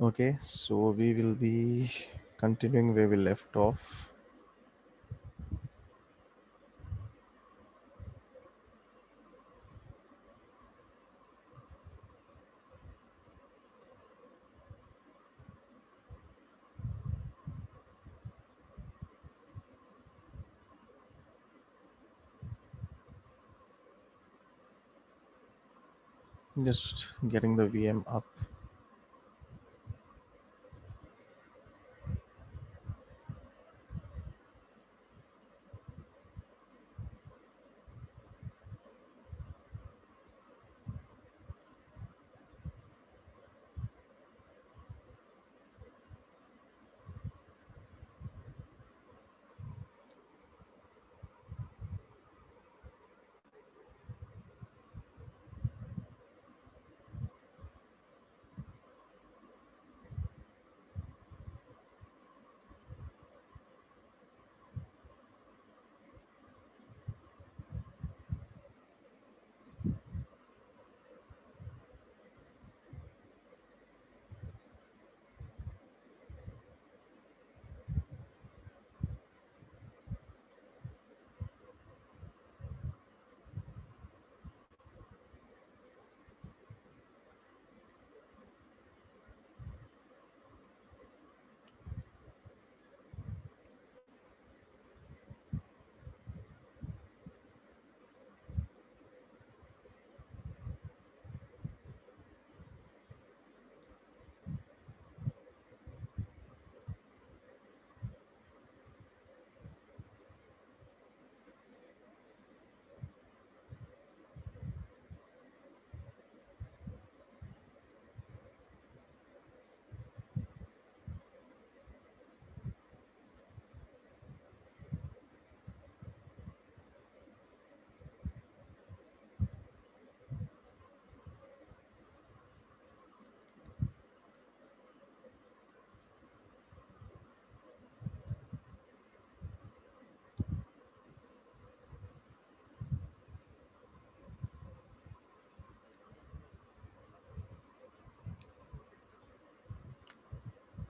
Okay, so we will be continuing where we left off. Just getting the VM up.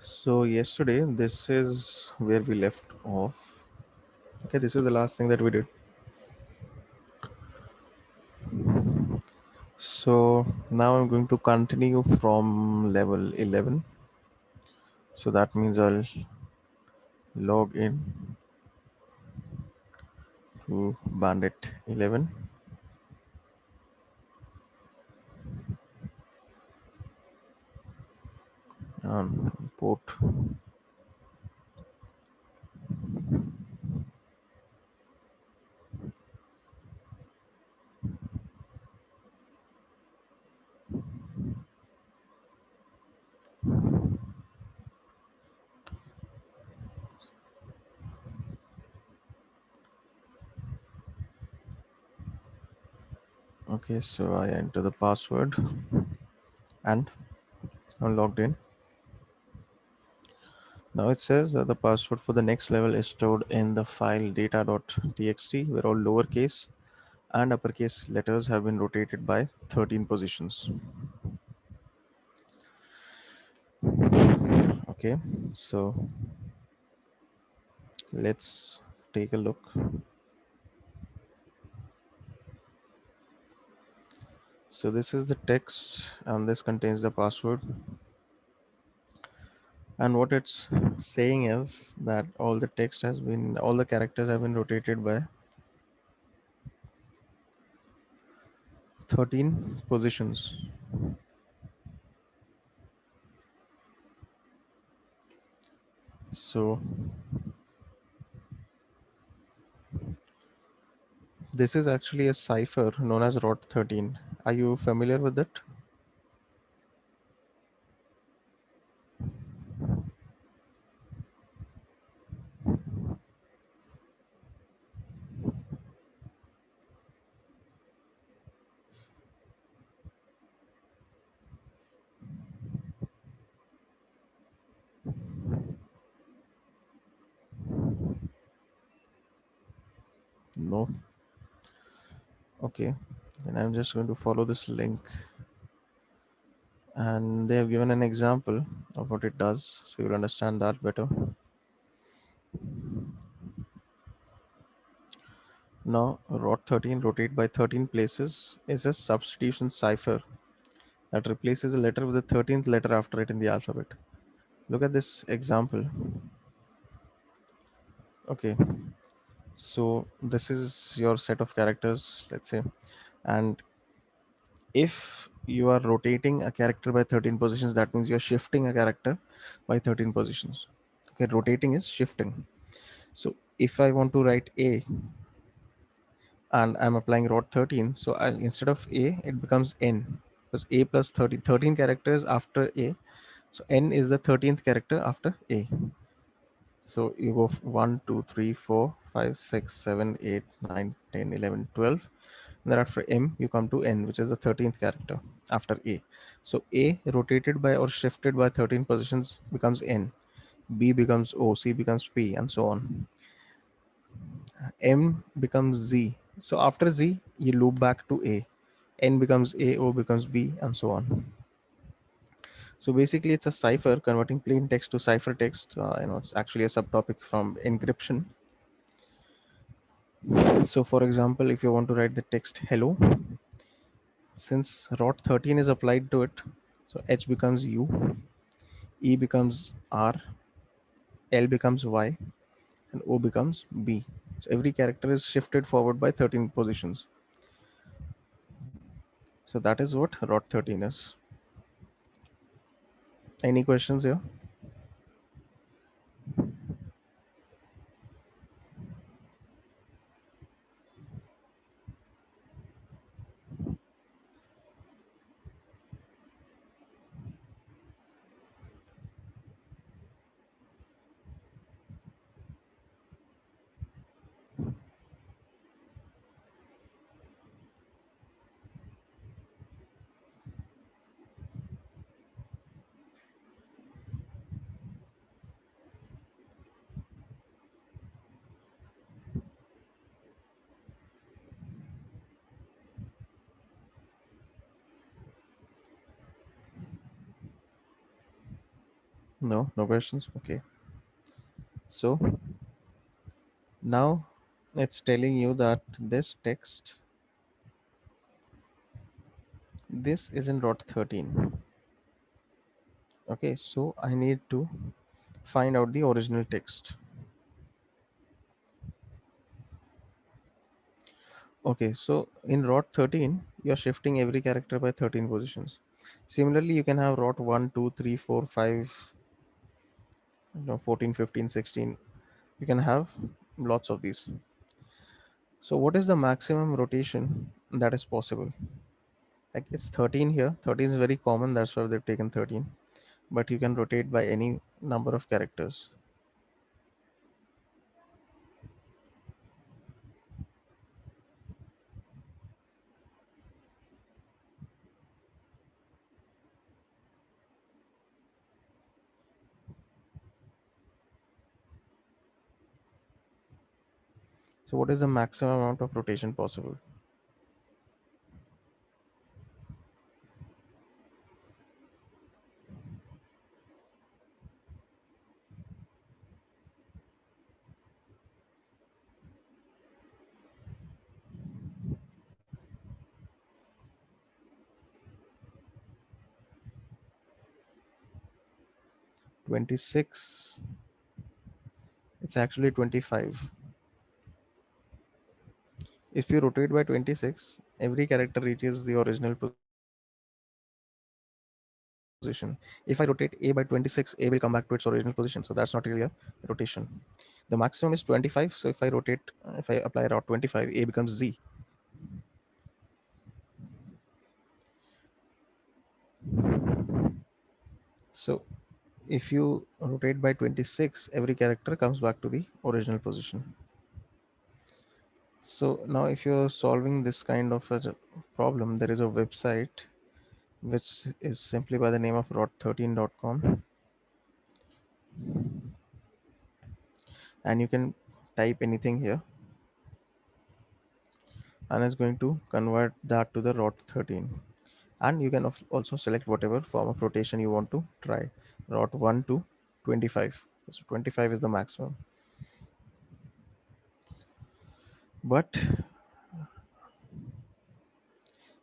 So yesterday, this is where we left off. Okay, this is the last thing that we did. So now I'm going to continue from level 11. So that means I'll log in to Bandit 11 on port. Okay, so I enter the password and I'm logged in. Now it says that the password for the next level is stored in the file data.txt where all lowercase and uppercase letters have been rotated by 13 positions. Okay, so let's take a look. So this is the text and this contains the password. And what it's saying is that all the characters have been rotated by 13 positions. So this is actually a cipher known as ROT13. Are you familiar with it? No. Okay. Then I'm just going to follow this link. And they have given an example. of what it does, so you'll understand that better. Now, rot 13, rotate by 13 places, is a substitution cipher that replaces a letter with the 13th letter after it in the alphabet. Look at this example. Okay, so this is your set of characters, let's say, and if you are rotating a character by 13 positions, that means you're shifting a character by 13 positions. Okay, rotating is shifting. So if I want to write A and I'm applying rot 13, so instead of A, it becomes N, because A plus 13, 13 characters after A. So N is the 13th character after A. So you go 1, 2, 3, 4, 5, 6, 7, 8, 9, 10, 11, 12. And then after M, you come to N, which is the 13th character after A. So A rotated by or shifted by 13 positions becomes N. B becomes O, C becomes P, and so on. M becomes Z. So after Z, you loop back to A. N becomes A, O becomes B, and so on. So basically, it's a cipher converting plain text to cipher text. It's actually a subtopic from encryption. So for example, if you want to write the text hello, since rot 13 is applied to it, so H becomes U, E becomes R, L becomes Y, and O becomes B. So every character is shifted forward by 13 positions. So that is what rot 13 is. Any questions here? No, no questions. Okay. So now it's telling you that this text, this is in rot 13. Okay, so I need to find out the original text. Okay, so in rot 13, you're shifting every character by 13 positions. Similarly, you can have rot 1, 2, 3, 4, 5, 14, 15, 16. You can have lots of these. So what is the maximum rotation that is possible? Like it's 13 here. 13 is very common, that's why they've taken 13. But you can rotate by any number of characters. So what is the maximum amount of rotation possible? 26. It's actually 25. If you rotate by 26, every character reaches the original position. If I rotate A by 26, A will come back to its original position. So that's not really a rotation. The maximum is 25. So if I rotate, if I apply route 25, A becomes Z. So if you rotate by 26, every character comes back to the original position. So now if you're solving this kind of a problem, there is a website which is simply by the name of rot13.com, and you can type anything here and it's going to convert that to the rot 13, and you can also select whatever form of rotation you want to try. rot 1 to 25. So 25 is the maximum. But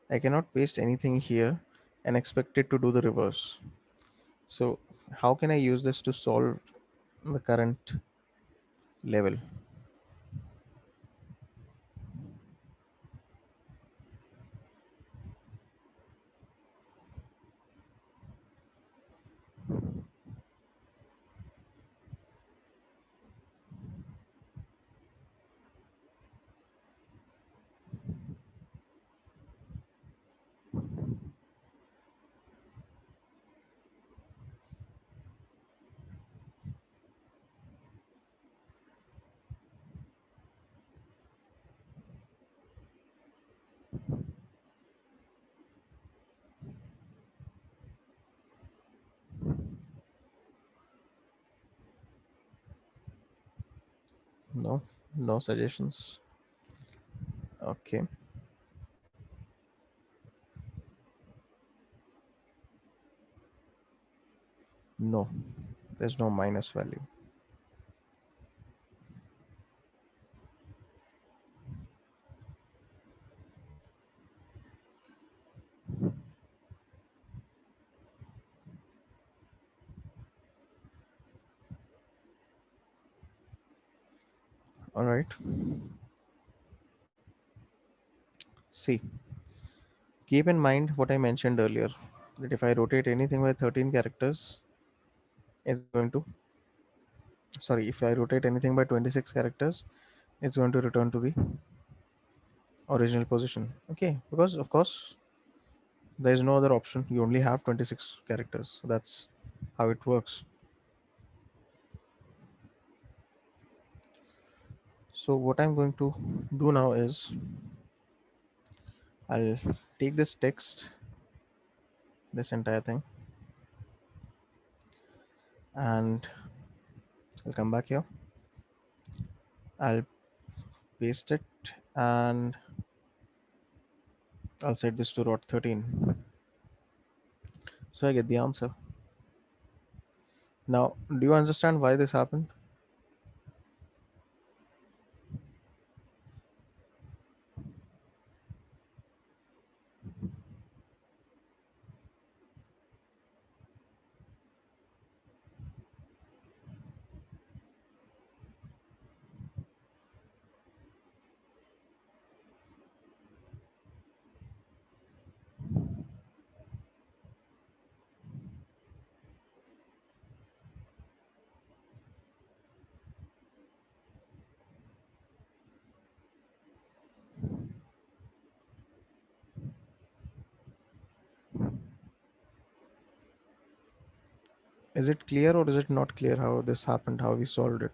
I cannot paste anything here and expect it to do the reverse. So how can I use this to solve the current level? No, no suggestions. Okay, no, there's no minus value. All right. See, keep in mind what I mentioned earlier, that if I rotate anything by 13 characters, it's going to, sorry, if I rotate anything by 26 characters, it's going to return to the original position. Okay, because of course there is no other option. You only have 26 characters. So that's how it works. So what I'm going to do now is I'll take this text, this entire thing, and I'll come back here. I'll paste it and I'll set this to rot 13. So I get the answer. Now, do you understand why this happened? Is it clear or is it not clear how this happened, how we solved it?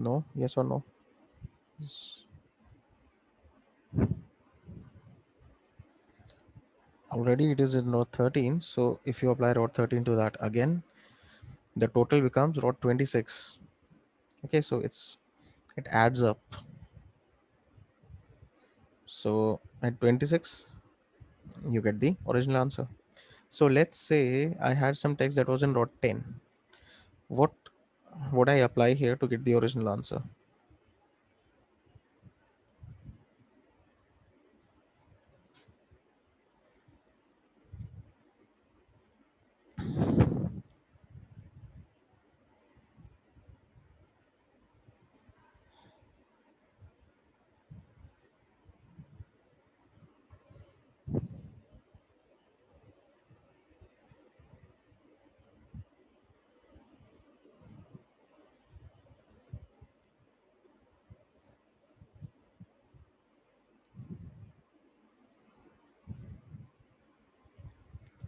No? Yes or no? Yes. Already it is in rot 13. So if you apply rot 13 to that again, the total becomes rot 26. Okay, so it adds up. So at 26, you get the original answer. So let's say I had some text that was in rot 10. What would I apply here to get the original answer?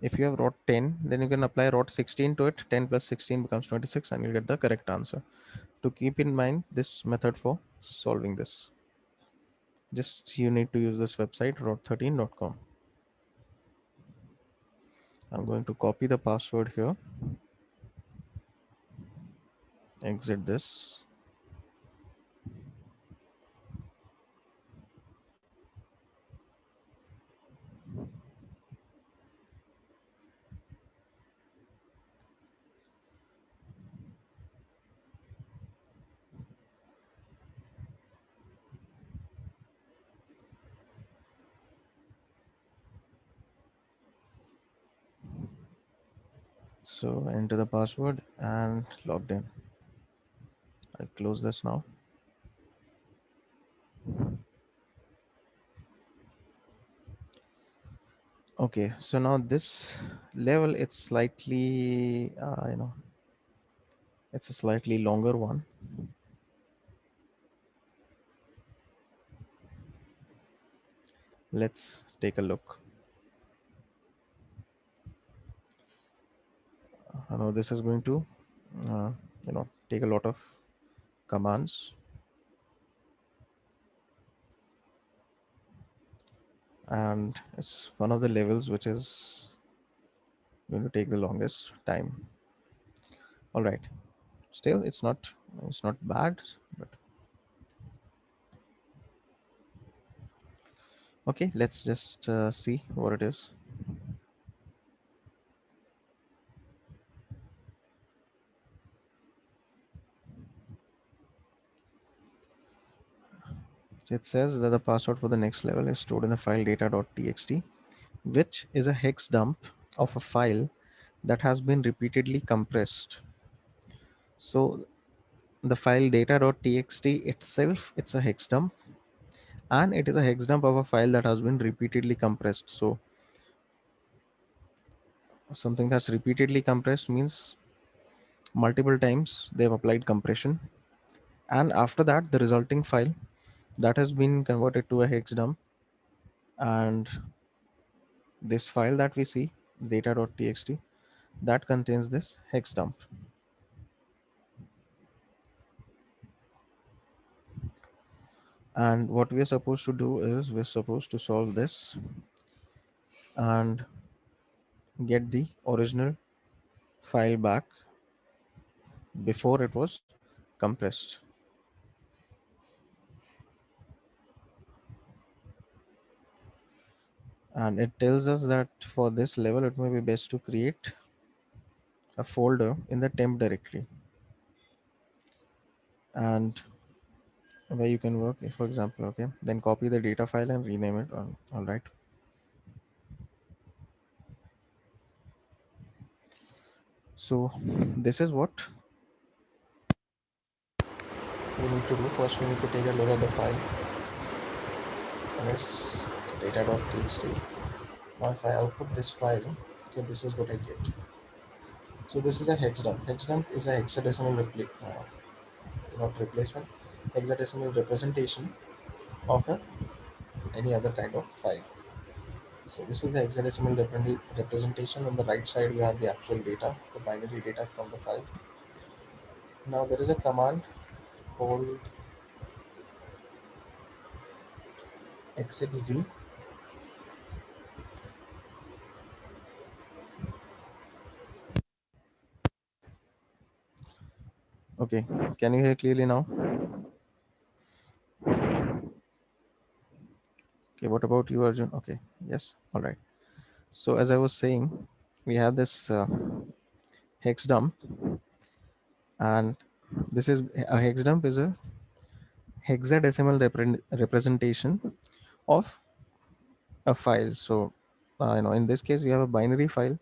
If you have rot 10, then you can apply rot 16 to it. 10 plus 16 becomes 26 and you'll get the correct answer. To keep in mind this method for solving this, just you need to use this website rot13.com. I'm going to copy the password here, exit this. So enter the password and logged in. I'll close this now. Okay, so now this level, it's slightly, it's a slightly longer one. Let's take a look. I know this is going to, uh, take a lot of commands, and it's one of the levels which is going to take the longest time. All right, still it's not bad, but okay, let's just see what it is. It says that the password for the next level is stored in the file data.txt, which is a hex dump of a file that has been repeatedly compressed. So the file data.txt itself, it's a hex dump, and it is a hex dump of a file that has been repeatedly compressed. So something that's repeatedly compressed means multiple times they've applied compression, and after that the resulting file that has been converted to a hex dump, and this file that we see data.txt, that contains this hex dump. And what we are supposed to do is we're supposed to solve this and get the original file back before it was compressed. And it tells us that for this level it may be best to create a folder in the temp directory, and where you can work, for example, okay, then copy the data file and rename it on. All right, so this is what we need to do. First we need to take a look at the file, and it's data.txt. Now if I output this file, okay, this is what I get. So this is a hex dump. Hex dump is a hexadecimal not replacement, hexadecimal representation of any other kind of file. So this is the hexadecimal representation. On the right side, you have the actual data, the binary data from the file. Now there is a command called xxd. Okay, can you hear clearly now? Okay, what about you, Arjun? Okay, yes, all right. So as I was saying, we have this hex dump, and this is a hex dump is a hexadecimal representation of a file. So in this case we have a binary file.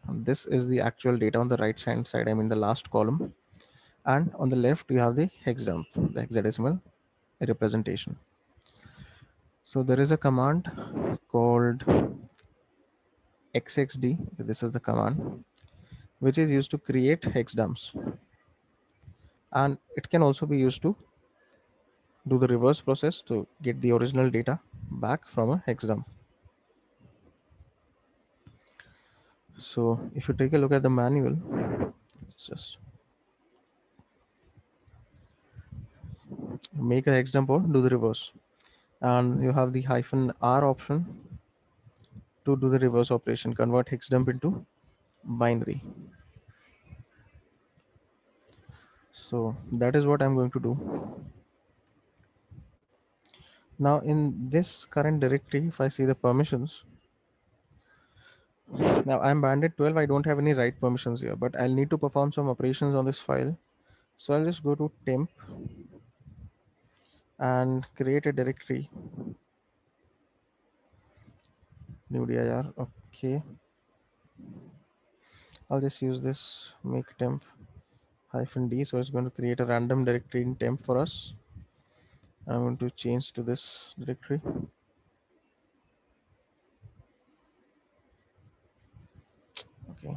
This is the actual data on the right hand side, I mean the last column, and on the left you have the hex dump, the hexadecimal representation. So there is a command called xxd. This is the command which is used to create hex dumps, and it can also be used to do the reverse process to get the original data back from a hex dump. So if you take a look at the manual, it's just make a hex dump or do the reverse. And you have the hyphen R option to do the reverse operation, convert hex dump into binary. So that is what I'm going to do. Now in this current directory, if I see the permissions, now I'm bandit 12, I don't have any write permissions here, but I'll need to perform some operations on this file. So I'll just go to temp and create a directory, new dir. Okay, I'll just use this make temp hyphen d. So it's going to create a random directory in temp for us. I'm going to change to this directory. Okay.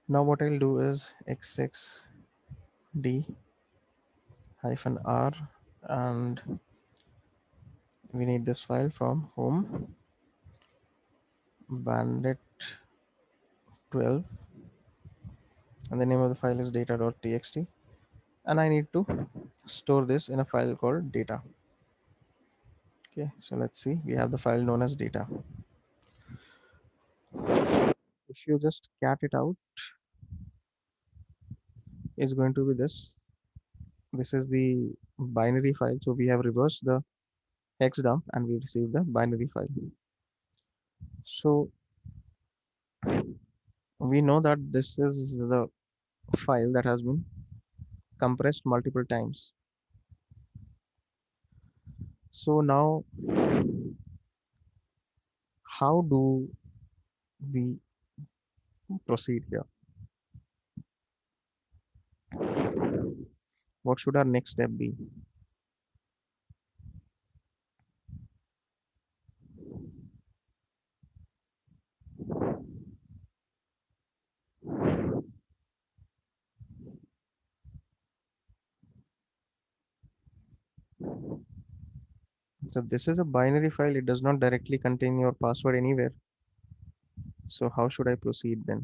Now what I'll do is xxd hyphen r, and we need this file from home bandit 12, and the name of the file is data.txt, and I need to store this in a file called data. Okay, so let's see, we have the file known as data. If you just cat it out, it's going to be this is the binary file. So we have reversed the hex dump and we received the binary file. So we know that this is the file that has been compressed multiple times. So now how do we proceed here? What should our next step be? So this is a binary file, it does not directly contain your password anywhere. So how should I proceed then?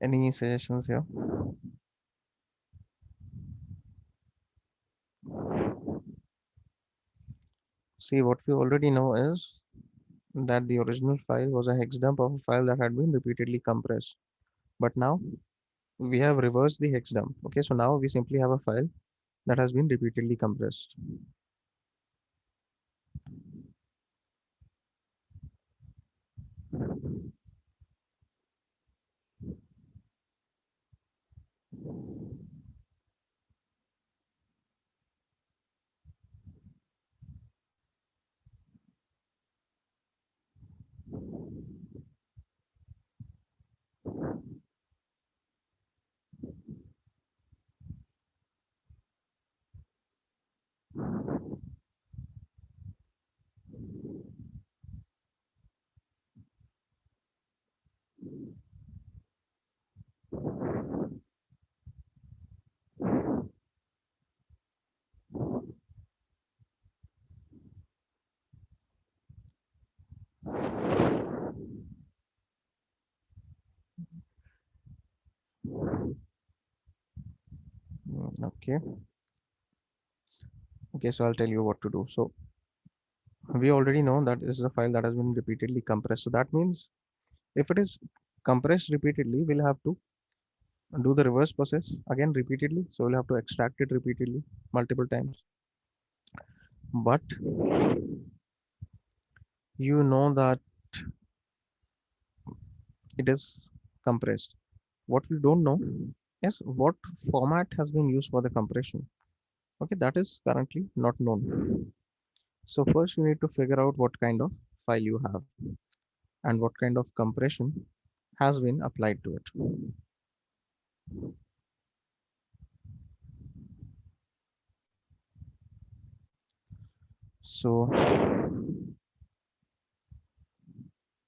Any suggestions here? See, what we already know is that the original file was a hex dump of a file that had been repeatedly compressed. But now we have reversed the hex dump. Okay, so now we simply have a file that has been repeatedly compressed. Okay. Okay, so I'll tell you what to do. So we already know that this is a file that has been repeatedly compressed. So that means if it is compressed repeatedly, we'll have to do the reverse process again repeatedly. So we'll have to extract it repeatedly multiple times. But you know that it is compressed. What we don't know is what format has been used for the compression. Okay, that is currently not known. So first you need to figure out what kind of file you have and what kind of compression has been applied to it. So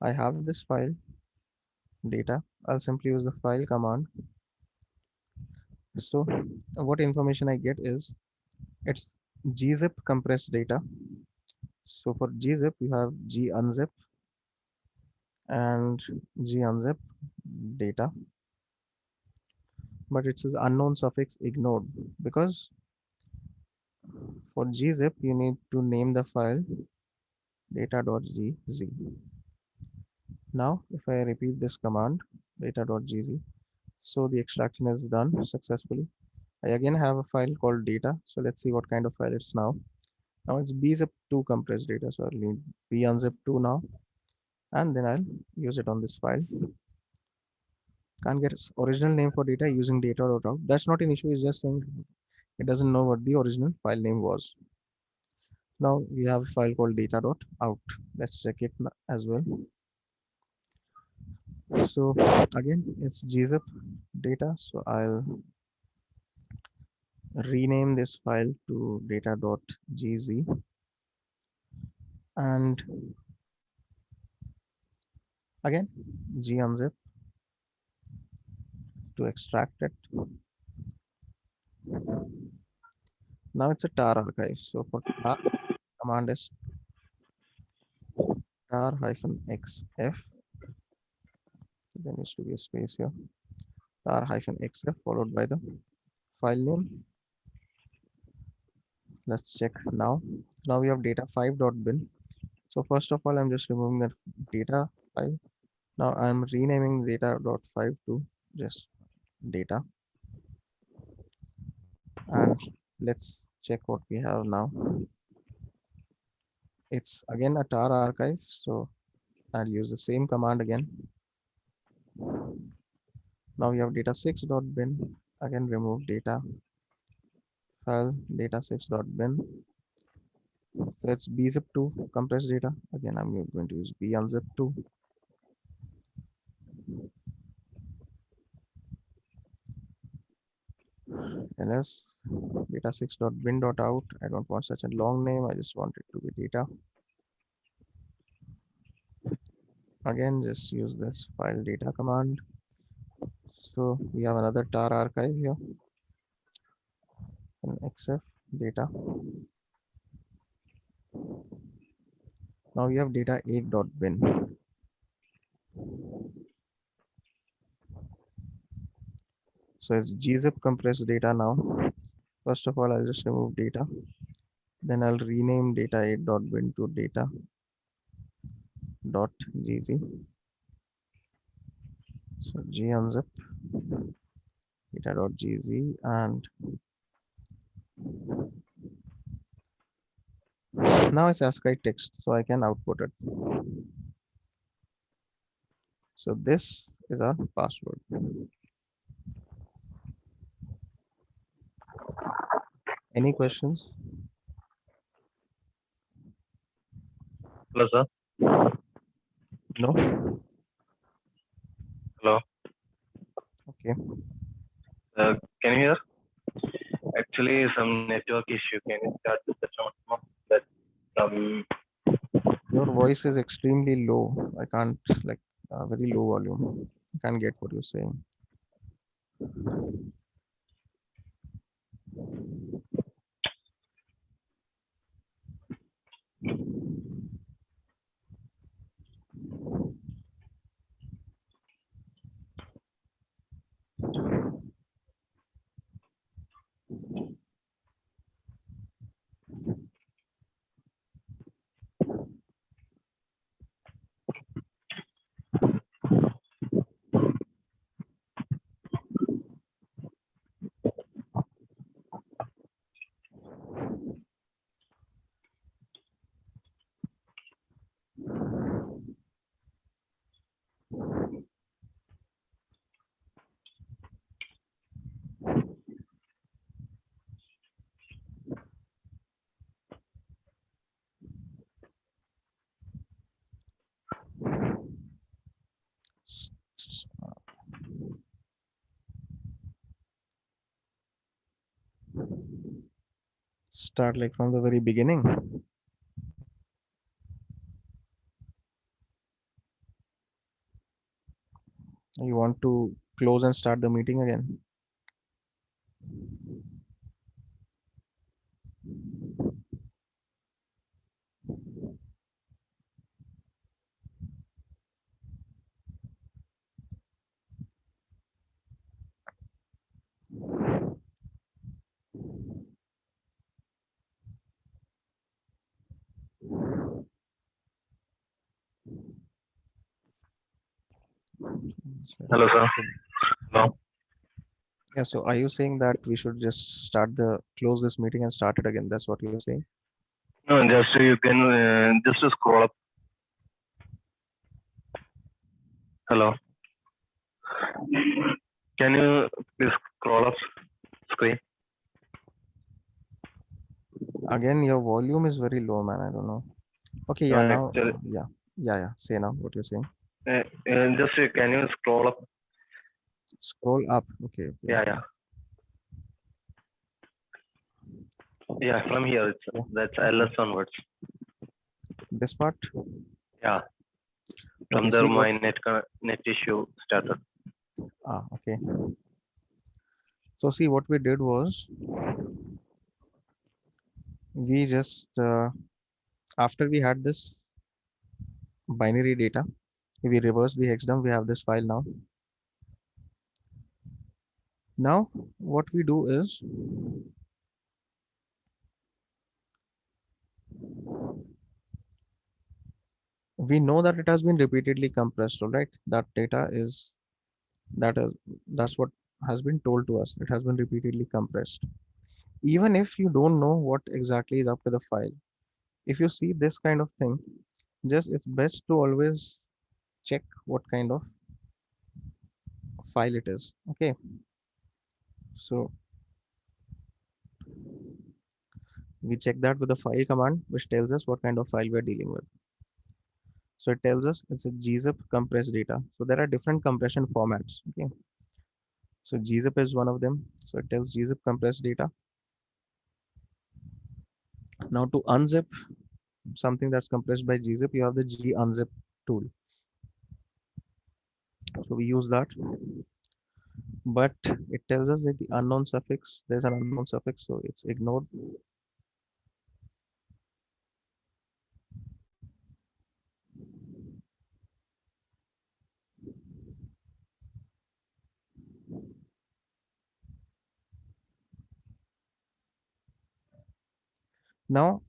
I have this file data. I'll simply use the file command. So what information I get is it's gzip compressed data. So for gzip you have gunzip and gunzip data, but it says unknown suffix ignored because for gzip you need to name the file data.gz. Now if I repeat this command data.gz, so the extraction is done successfully. I again have a file called data, so let's see what kind of file it's now. Now it's bzip2 compressed data, so I'll need bunzip2 now, and then I'll use it on this file. Can't get its original name for data using data.out. That's not an issue, it's just saying it doesn't know what the original file name was. Now we have a file called data.out. Let's check it as well. So again, it's gzip data. So I'll rename this file to data.gz and again gunzip to extract it. Now it's a tar archive. So for tar command is tar-xf. There needs to be a space here. tar-xf followed by the file name. Let's check now. Now we have data5.bin. So first of all, I'm just removing the data file. Now I'm renaming data.5 to just data. And let's check what we have now. It's again a tar archive. So I'll use the same command again. Now we have data6.bin. Again, remove data file data6.bin. So it's bzip2 compressed data. Again, I'm going to use bunzip2. ls data6.bin.out. I don't want such a long name. I just want it to be data. Again, just use this file data command. So we have another tar archive here. And xf data. Now we have data8.bin. So it's gzip compressed data now. First of all, I'll just remove data. Then I'll rename data8.bin to data.gz. So gunzip data.gz and now it's ASCII text, so I can output it. So this is our password. Any questions? Hello, sir. No? Hello. Okay. Can you hear? Actually, some network issue. Can you start with the sound? That Your voice is extremely low. I can't, like, very low volume. I can't get what you're saying. Start like from the very beginning. You want to close and start the meeting again. Hello, sir. So, Hello. yeah, so are you saying that we should just close this meeting and start it again? That's what you're saying? No, just you can just scroll up. Hello. Can you please scroll up screen? Again, your volume is very low, man. I don't know. Okay, No, yeah, now, actually, yeah, yeah, yeah. Say now what you're saying. just can you scroll up? Scroll up. Okay, okay. Yeah, yeah, yeah. From here, it's Yeah, that's okay. LS onwards. This part. Yeah. Okay, From there, see what. my net issue started. Okay. So see what we did was we just after we had this binary data, we reversed the hexadecimal. We have this file now. Now what we do is we know that it has been repeatedly compressed. All right, that data is that is that's what has been told to us. It has been repeatedly compressed. Even if you don't know what exactly is up to the file, if you see this kind of thing, just it's best to always check what kind of file it is. Okay, so we check that with the file command, which tells us what kind of file we're dealing with. So it tells us it's a gzip compressed data. So there are different compression formats. Okay, so gzip is one of them. So it tells gzip compressed data. Now to unzip something that's compressed by gzip, you have the gunzip tool. So we use that, but it tells us that the unknown suffix, there's an unknown suffix, so it's ignored. Now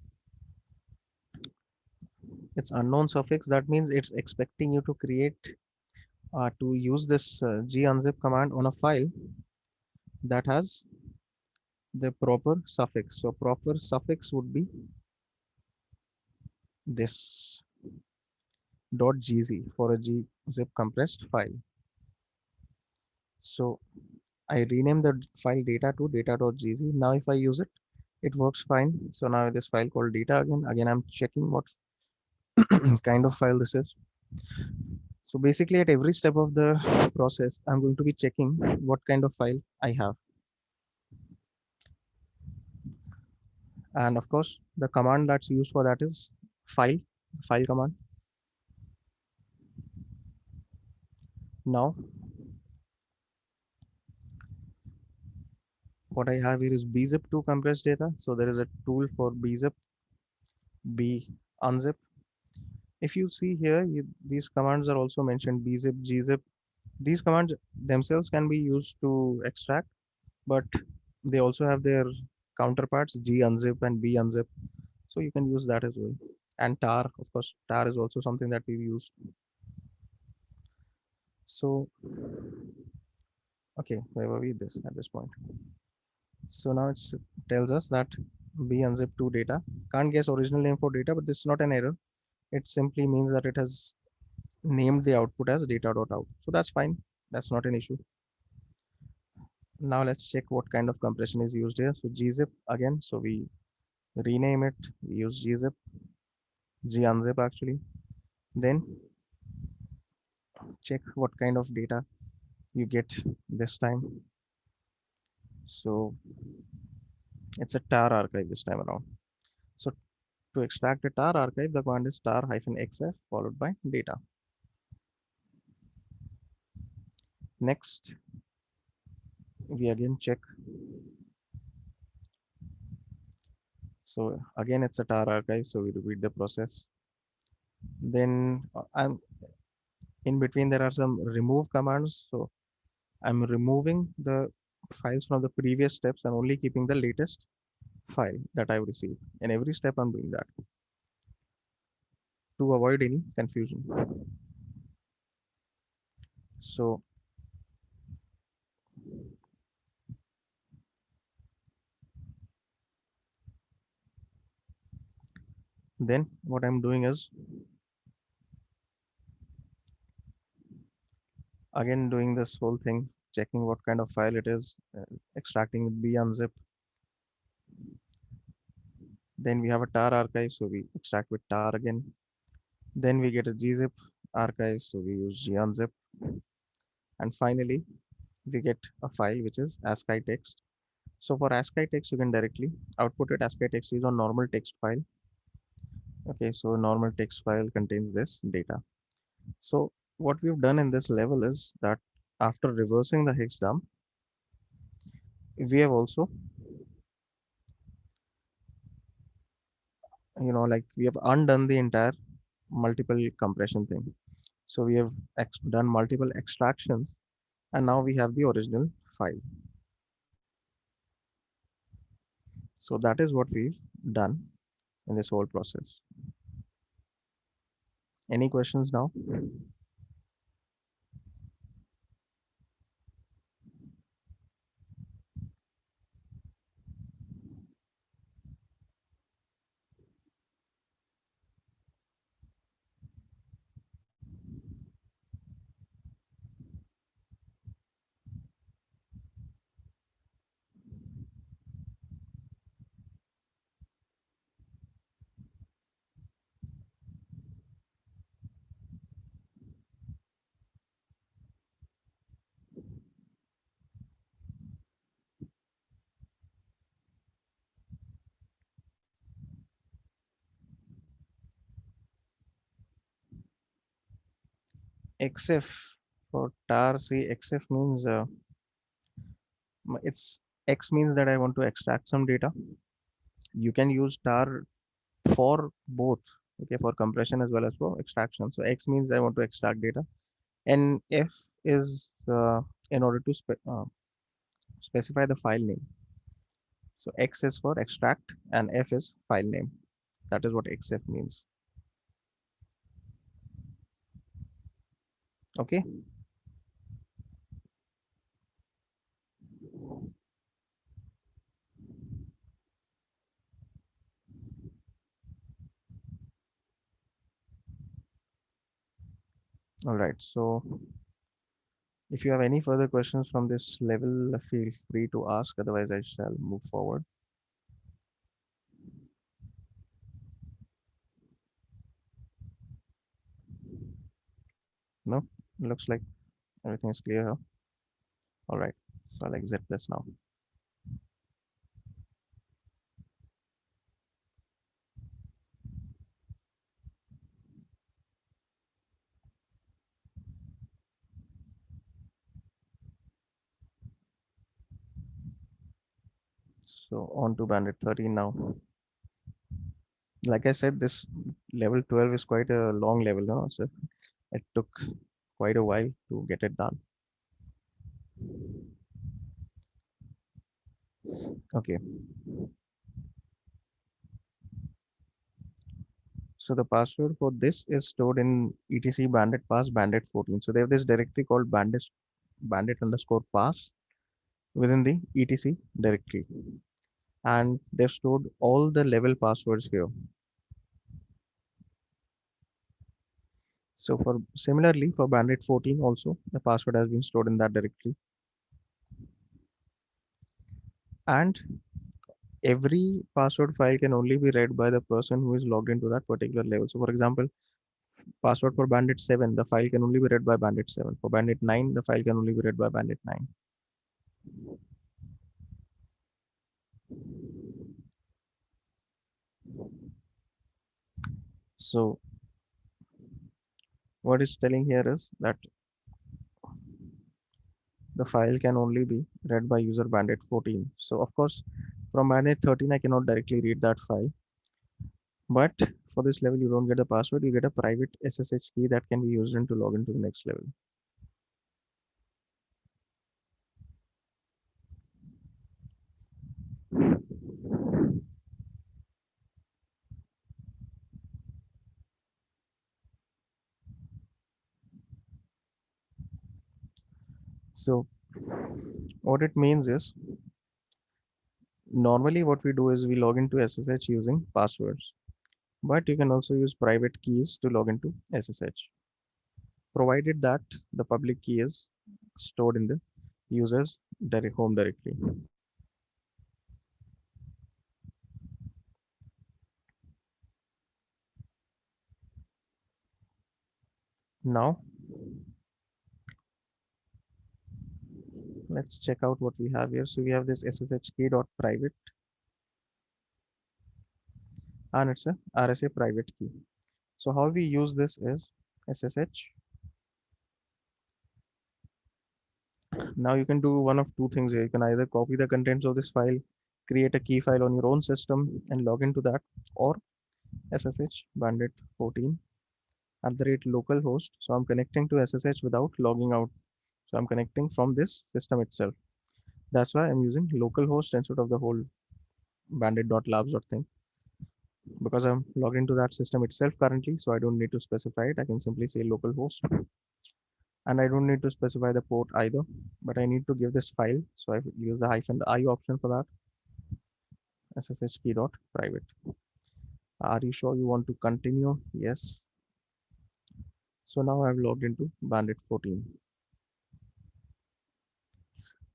it's unknown suffix, that means it's expecting you to create to use this gunzip command on a file that has the proper suffix. So proper suffix would be this .gz for a gzip compressed file. So I rename the file data to data.gz. Now if I use it, it works fine. So now this file called data again I'm checking what kind of file this is. So basically at every step of the process, I'm going to be checking what kind of file I have. And of course, the command that's used for that is file command. Now, what I have here is bzip to compress data. So there is a tool for bzip, b unzip. If you see here, these commands are also mentioned bzip, gzip. These commands themselves can be used to extract, but they also have their counterparts gunzip and bunzip. So you can use that as well. And tar, of course, tar is also something that we've used. So, okay, where were we this at this point? So now it tells us that bunzip to data. Can't guess original name for data, but this is not an error. It simply means that it has named the output as data.out. So that's fine. That's not an issue. Now let's check what kind of compression is used here. So gzip again. So we rename it. We use gzip, gunzip actually. Then check what kind of data you get this time. So It's a tar archive this time around. So to extract a tar archive, the command is tar-xf followed by data. Next, we again check. So again, it's a tar archive. So we repeat the process. Then I'm in between. There are some remove commands. So I'm removing the files from the previous steps and only keeping the latest file that I've received. In every step, I'm doing that to avoid any confusion. So then what I'm doing is again doing this whole thing, checking what kind of file it is, extracting with bunzip. Then we have a tar archive, so we extract with tar again. Then we get a gzip archive, so we use gunzip. And finally, we get a file which is ASCII text. So for ASCII text, you can directly output it. ASCII text is a normal text file. Okay, so normal text file contains this data. So what we've done in this level is that after reversing the hex dump, we have also, like we have undone the entire multiple compression thing. So we have done multiple extractions and now we have the original file. So that is what we've done in this whole process. Any questions now? XF for tar, see XF means it's X means that I want to extract some data. You can use tar for both, okay, for compression as well as for extraction. So X means I want to extract data, and F is in order to specify the file name. So X is for extract and F is file name. That is what XF means. Okay. All right. So if you have any further questions from this level, feel free to ask. Otherwise, I shall move forward. No, looks like everything is clear here. All right. So I'll exit this now. So on to Bandit 13 now. Like I said, this level 12 is quite a long level, no? So it took quite a while to get it done. Okay. So the password for this is stored in etc bandit pass bandit 14. So they have this directory called bandit underscore pass within the etc directory. And they've stored all the level passwords here. So for similarly for bandit 14 also, the password has been stored in that directory. And every password file can only be read by the person who is logged into that particular level. So for example, password for bandit 7, the file can only be read by bandit 7. For bandit 9, the file can only be read by bandit 9. So what it's telling here is that the file can only be read by user bandit 14. So of course, from bandit 13, I cannot directly read that file. But for this level, you don't get a password. You get a private SSH key that can be used to log into the next level. So what it means is normally what we do is we log into SSH using passwords, but you can also use private keys to log into SSH, provided that the public key is stored in the user's direct home directory. Now let's check out what we have here. So we have this SSH key dot private, and it's a RSA private key. So how we use this is SSH. Now you can do one of two things here. You can either copy the contents of this file, create a key file on your own system and log into that, or SSH bandit 14 at the rate localhost. So I'm connecting to SSH without logging out. So I'm connecting from this system itself. That's why I'm using localhost instead of the whole bandit.labs thing, because I'm logged into that system itself currently. So I don't need to specify it. I can simply say localhost, and I don't need to specify the port either, but I need to give this file. So I use the -i option for that. SSH key dot private. Are you sure you want to continue? Yes. So now I've logged into bandit 14.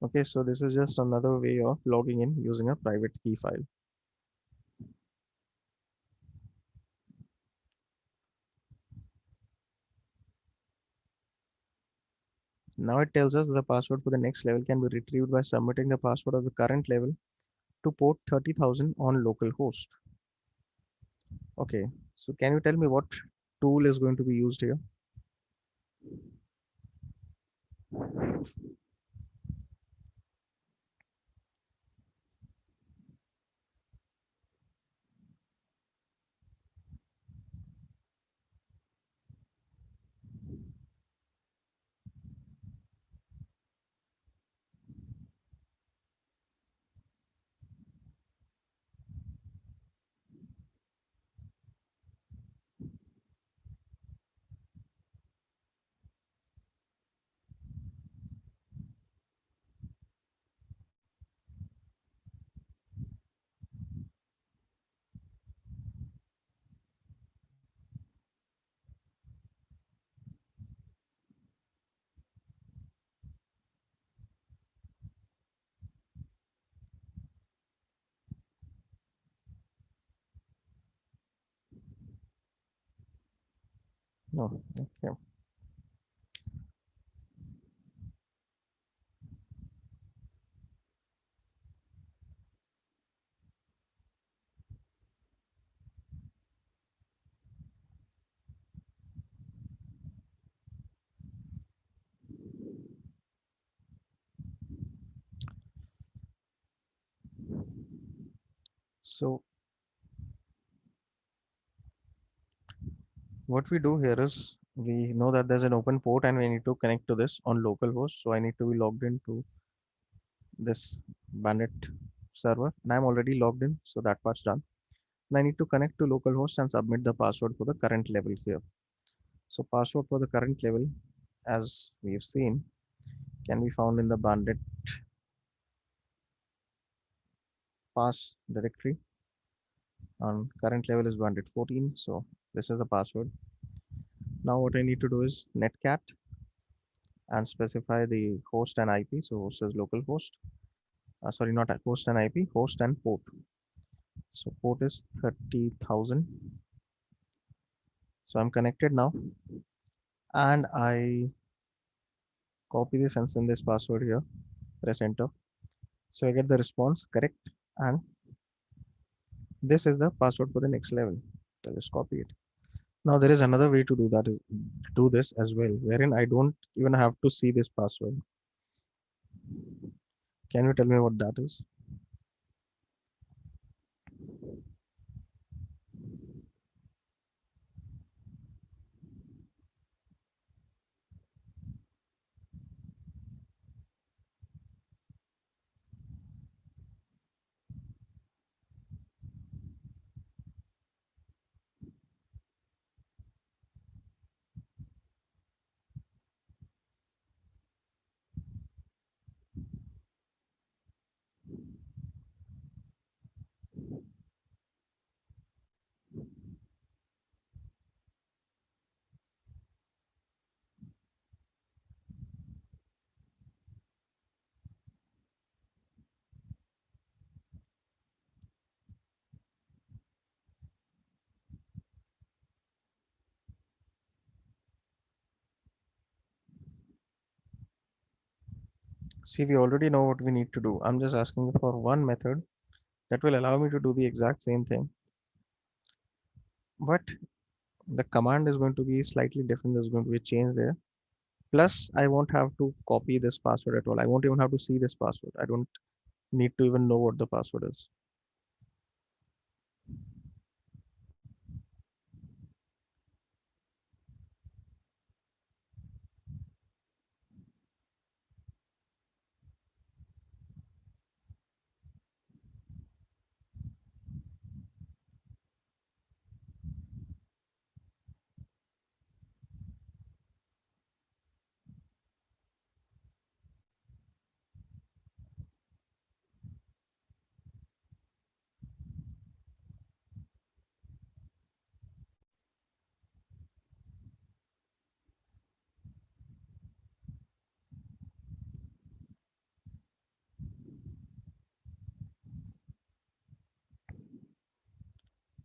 Okay, so this is just another way of logging in using a private key file. Now it tells us the password for the next level can be retrieved by submitting the password of the current level to port 30,000 on localhost. Okay, so can you tell me what tool is going to be used here? No, okay. So what we do here is we know that there's an open port and we need to connect to this on localhost. So I need to be logged into this bandit server, and I'm already logged in, so that part's done. And I need to connect to localhost and submit the password for the current level here. So password for the current level, as we've seen, can be found in the bandit pass directory. And current level is bandit 14. So this is the password. Now what I need to do is netcat and specify the host and IP. So host is localhost. Sorry, not a host and IP, host and port. So port is 30,000. So I'm connected now, and I copy this and send this password here, press enter. So I get the response correct, and this is the password for the next level. So just copy it. Now there is another way to do that is do this as well, wherein I don't even have to see this password. Can you tell me what that is? See, we already know what we need to do. I'm just asking you for one method that will allow me to do the exact same thing, but the command is going to be slightly different. There's going to be a change there. Plus, I won't have to copy this password at all. I won't even have to see this password. I don't need to even know what the password is.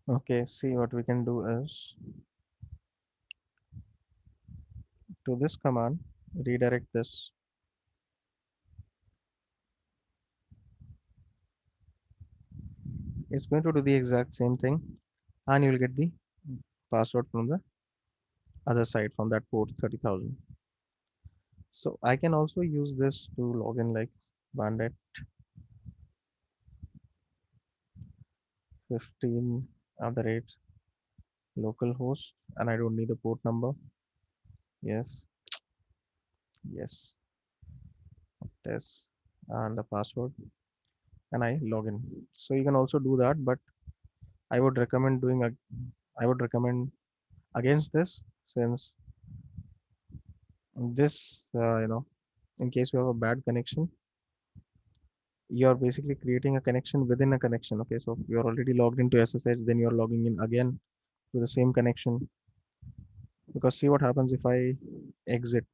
Okay, see what we can do is to this command, redirect this. It's going to do the exact same thing, and you'll get the password from the other side from that port 30,000. So I can also use this to log in like bandit 15 at the rate localhost, and I don't need a port number. Yes, yes, test and the password, and I log in. So you can also do that, but I would recommend doing a I would recommend against this, since this in case you have a bad connection, you're basically creating a connection within a connection. Okay, so if you're already logged into SSH, then you're logging in again to the same connection. Because see what happens if I exit.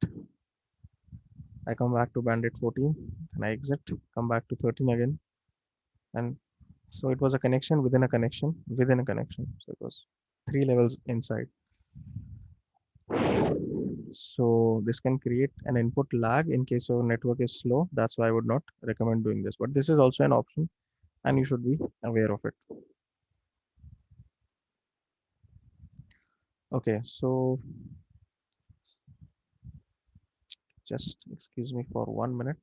I come back to bandit 14 and I exit, come back to 13 again, and so it was a connection within a connection within a connection. So it was three levels inside. So this can create an input lag in case your network is slow. That's why I would not recommend doing this. But this is also an option and you should be aware of it. Okay, so just excuse me for 1 minute.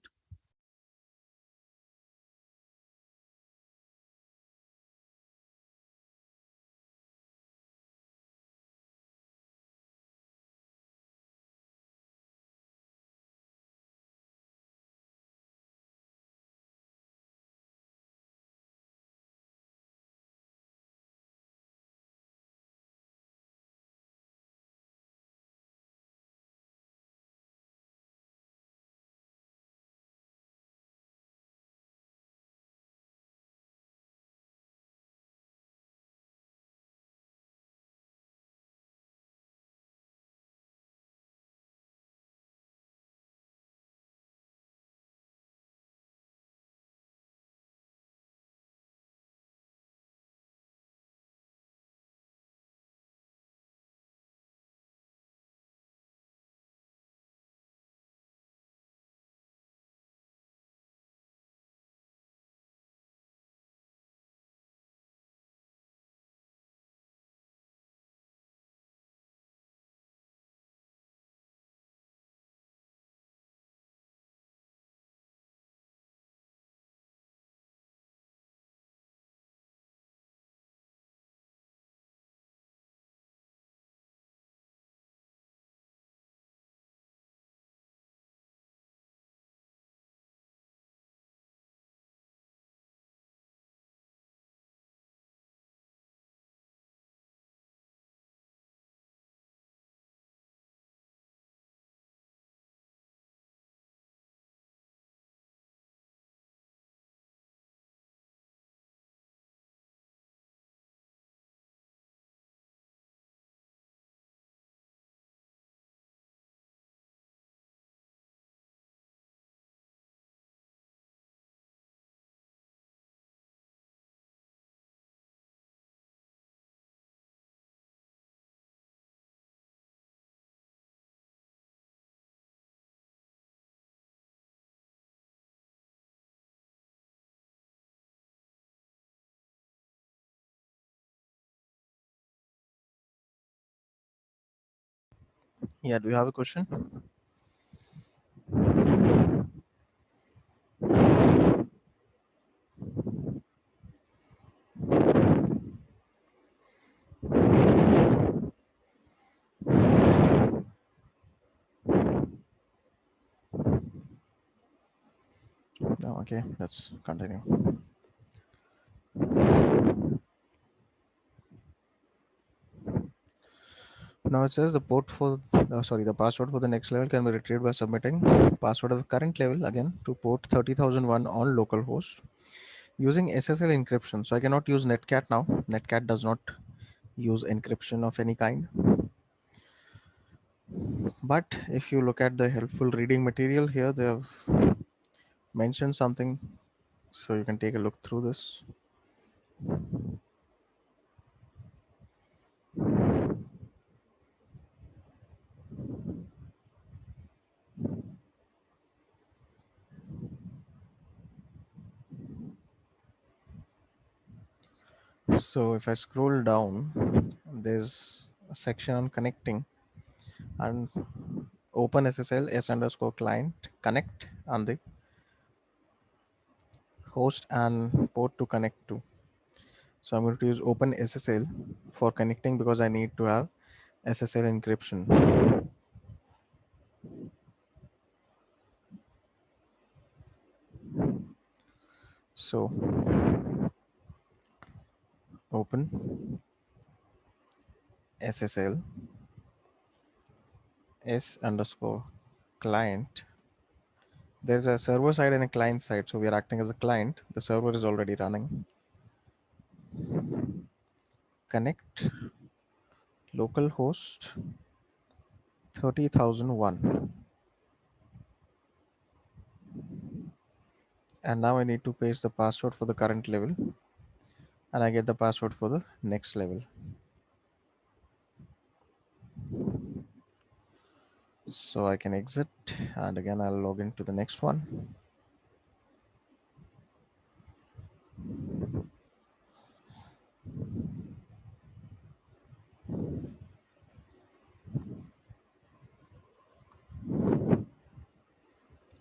Yeah, do you have a question? No, okay, let's continue. Now it says the password for the next level can be retrieved by submitting password of the current level again to port 30,001 on localhost using SSL encryption. So I cannot use Netcat now. Netcat does not use encryption of any kind. But if you look at the helpful reading material here, they have mentioned something. So you can take a look through this. So if I scroll down, there's a section on connecting and OpenSSL s underscore client connect and the host and port to connect to. So I'm going to use OpenSSL for connecting because I need to have SSL encryption. So open SSL s underscore client. There's a server side and a client side. So we are acting as a client. The server is already running. Connect localhost 30,001. And now I need to paste the password for the current level and I get the password for the next level. So I can exit and again I'll log into the next one.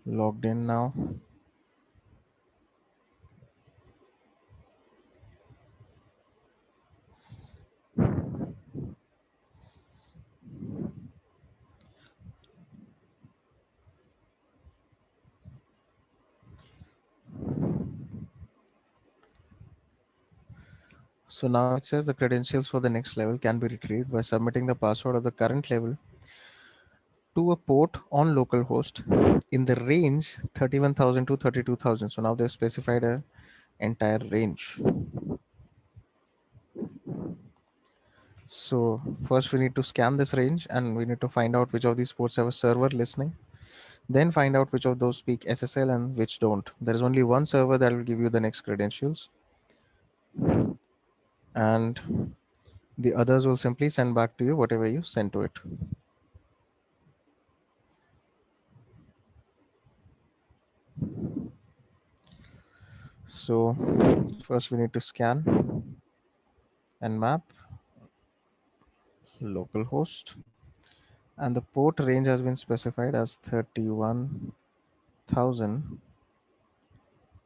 Logged in now. So now it says the credentials for the next level can be retrieved by submitting the password of the current level to a port on localhost in the range 31,000 to 32,000. So now they've specified a entire range. So first we need to scan this range and we need to find out which of these ports have a server listening. Then find out which of those speak SSL and which don't. There is only one server that will give you the next credentials, and the others will simply send back to you whatever you send to it. So first we need to scan and map localhost, and the port range has been specified as 31,000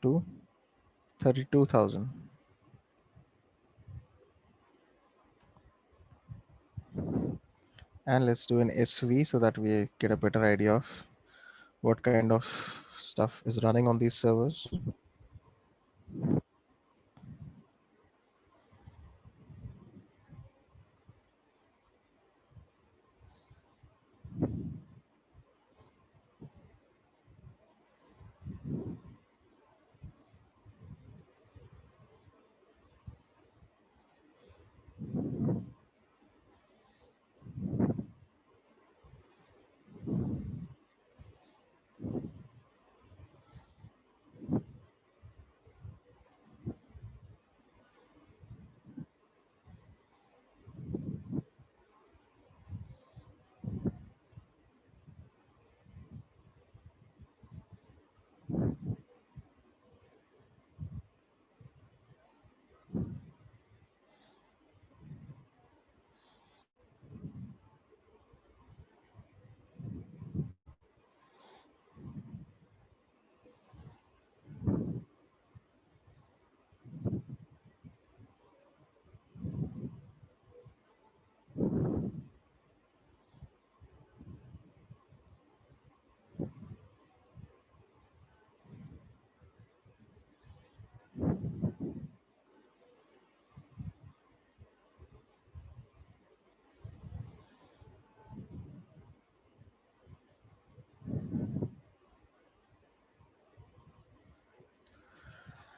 to 32,000. And let's do an SV so that we get a better idea of what kind of stuff is running on these servers.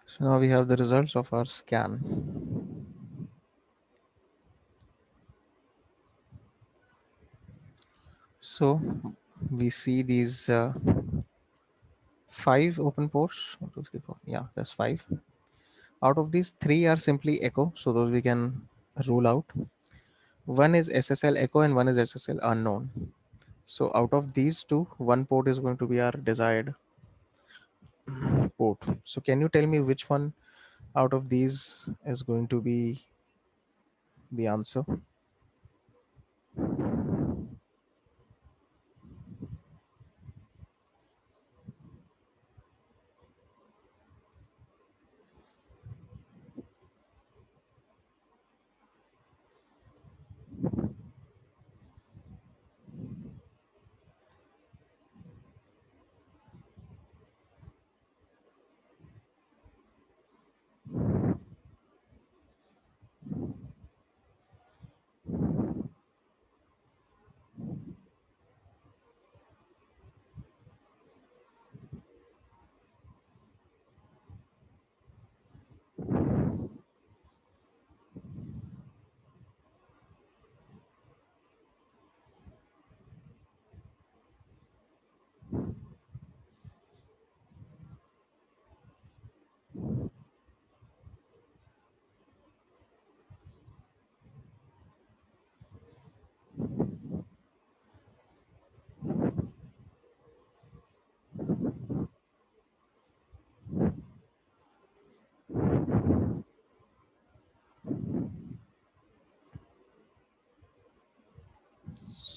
So now we have the results of our scan. So we see these five open ports. One, two, three, four. Yeah, there's five. Out of these, three are simply echo. So those we can rule out. One is SSL echo and one is SSL unknown. So out of these two, one port is going to be our desired port. So can you tell me which one out of these is going to be the answer?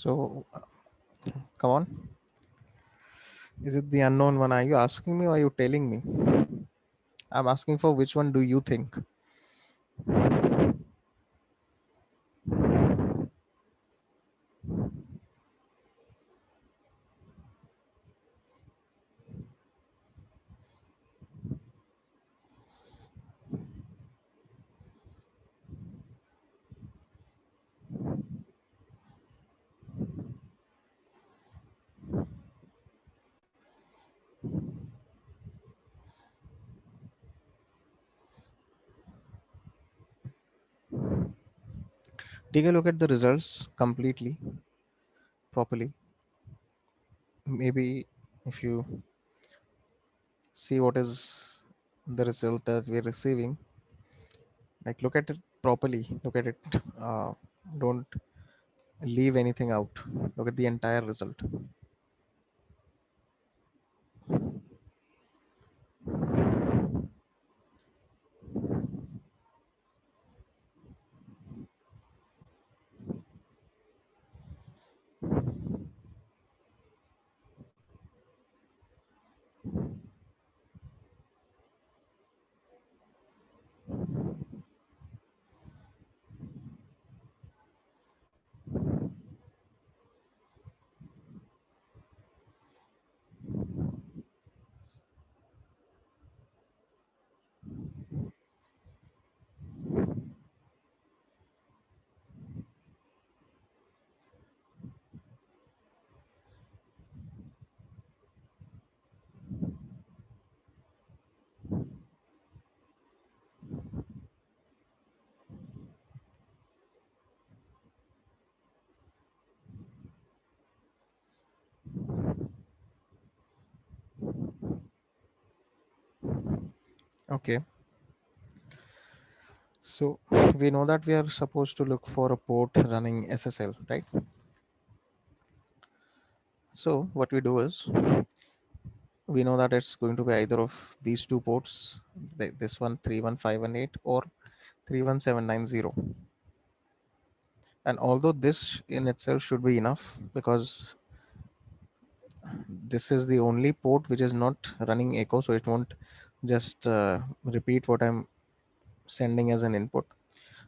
So come on. Is it the unknown one? Are you asking me or are you telling me? I'm asking for which one do you think? Take a look at the results completely, properly. Maybe if you see what is the result that we're receiving, like look at it properly, look at it, uh, don't leave anything out, look at the entire result. Okay, so we know that we are supposed to look for a port running SSL, right? So what we do is we know that it's going to be either of these two ports, this one 31518 or 31790. And although this in itself should be enough because this is the only port which is not running echo, so it won't just repeat what I'm sending as an input.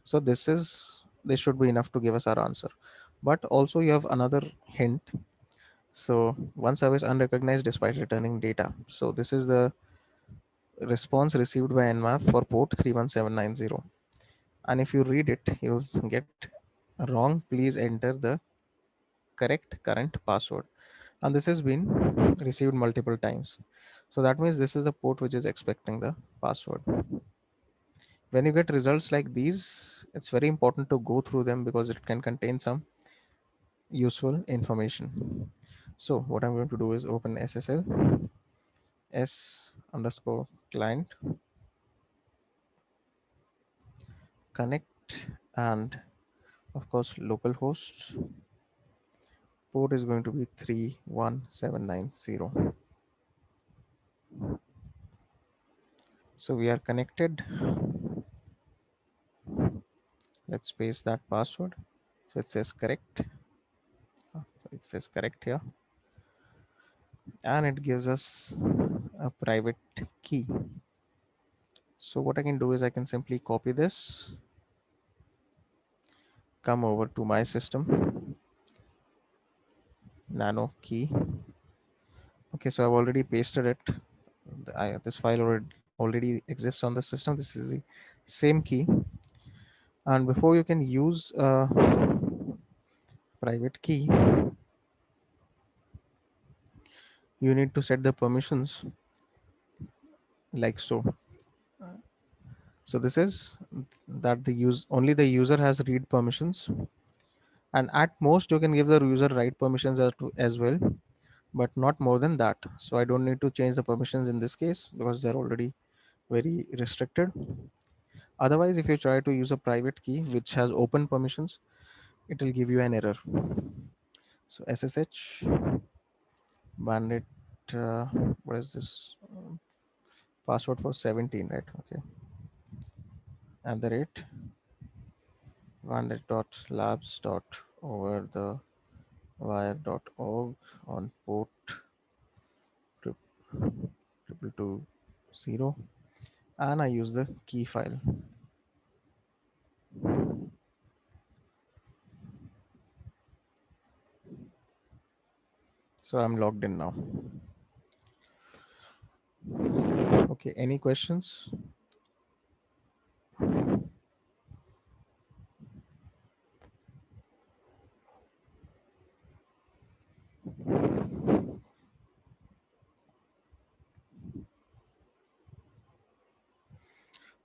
So this should be enough to give us our answer. But also you have another hint. So one service unrecognized despite returning data. So this is the response received by Nmap for port 31790. And if you read it, you'll get wrong. Please enter the correct current password. And this has been received multiple times. So that means this is the port which is expecting the password. When you get results like these, it's very important to go through them because it can contain some useful information. So what I'm going to do is open SSL s underscore client connect, and of course localhost port is going to be 31790. So we are connected. Let's paste that password. So it says correct. It says correct here, and it gives us a private key. So what I can do is I can simply copy this, come over to my system, nano key. Okay, so I've already pasted it. This file already exists on the system. This is the same key. And before you can use a private key, you need to set the permissions like so. So this is that the use only the user has read permissions, and at most you can give the user write permissions as well, but not more than that. So I don't need to change the permissions in this case because they're already very restricted. Otherwise, if you try to use a private key which has open permissions, it will give you an error. So SSH bandit, what is this? Password for 17, right? Okay. At the rate bandit.labs dot over the wire.org on port triple two zero, and I use the key file. So I'm logged in now. Okay, any questions?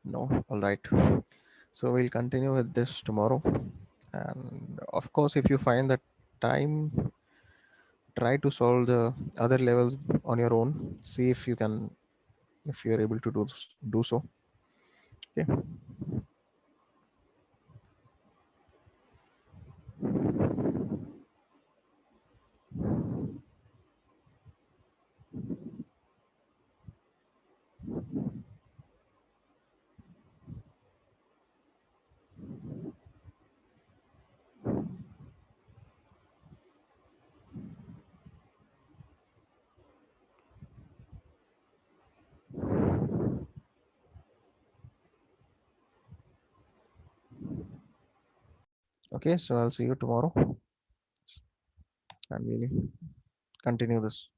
No? All right. So we'll continue with this tomorrow. And of course, if you find that time, try to solve the other levels on your own. See if you can, if you're able to do so. Okay. Okay. So I'll see you tomorrow, and we'll continue this.